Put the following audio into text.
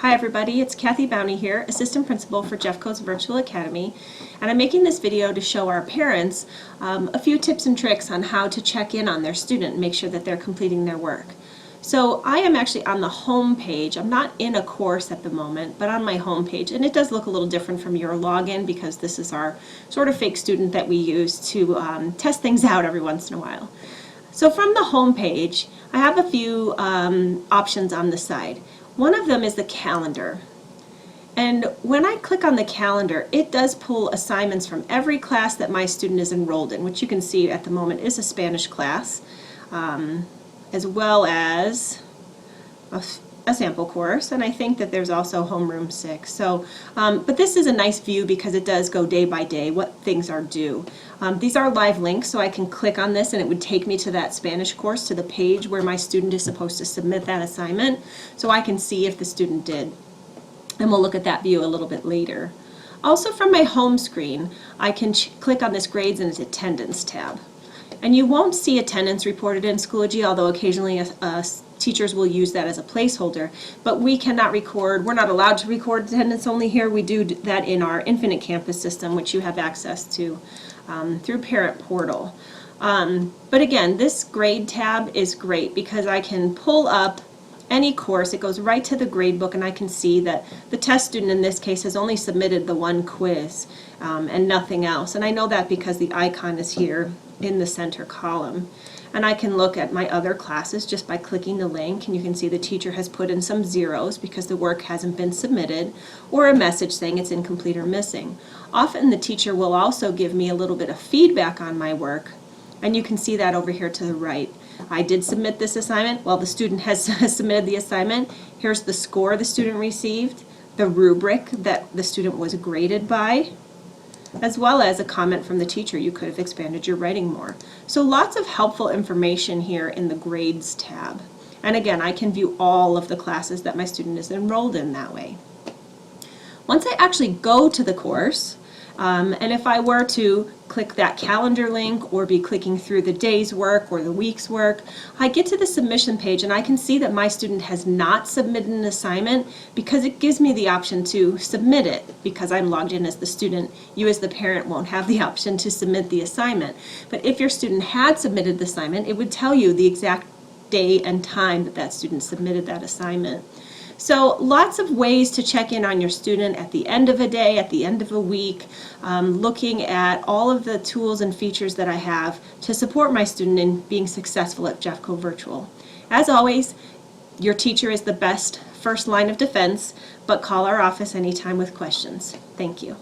Hi everybody, it's Kathy Bowney here, Assistant Principal for Jeffco's Virtual Academy, and I'm making this video to show our parents a few tips and tricks on how to check in on their student and make sure that they're completing their work. So I am actually on the home page. I'm not in a course at the moment, but on my home page, and it does look a little different from your login because this is our sort of fake student that we use to test things out every once in a while. So from the home page, I have a few options on the side. One of them is the calendar. And when I click on the calendar, it does pull assignments from every class that my student is enrolled in, which you can see at the moment is a Spanish class, as well as a sample course, and I think that there's also homeroom 6. So, but this is a nice view because it does go day by day what things are due. These are live links, so I can click on this and it would take me to that Spanish course, to the page where my student is supposed to submit that assignment, so I can see if the student did. And we'll look at that view a little bit later. Also from my home screen, I can click on this grades and attendance tab. And you won't see attendance reported in Schoology, although occasionally teachers will use that as a placeholder, but we cannot record, we're not allowed to record attendance only here. We do that in our Infinite Campus system, which you have access to through Parent Portal. But again, this grade tab is great because I can pull up any course. It goes right to the grade book, and I can see that the test student in this case has only submitted the one quiz and nothing else. And I know that because the icon is here in the center column. And I can look at my other classes just by clicking the link, and you can see the teacher has put in some zeros because the work hasn't been submitted, or a message saying it's incomplete or missing. Often the teacher will also give me a little bit of feedback on my work, and you can see that over here to the right. I did submit this assignment. Well, the student has submitted the assignment. Here's the score the student received, the rubric that the student was graded by, as well as a comment from the teacher. You could have expanded your writing more. So lots of helpful information here in the grades tab. And again, I can view all of the classes that my student is enrolled in that way. Once I actually go to the course, and if I were to click that calendar link or be clicking through the day's work or the week's work, I get to the submission page and I can see that my student has not submitted an assignment because it gives me the option to submit it. Because I'm logged in as the student, you as the parent won't have the option to submit the assignment. But if your student had submitted the assignment, it would tell you the exact day and time that that student submitted that assignment. So lots of ways to check in on your student at the end of a day, at the end of a week, looking at all of the tools and features that I have to support my student in being successful at Jeffco Virtual. As always, your teacher is the best first line of defense, but call our office anytime with questions. Thank you.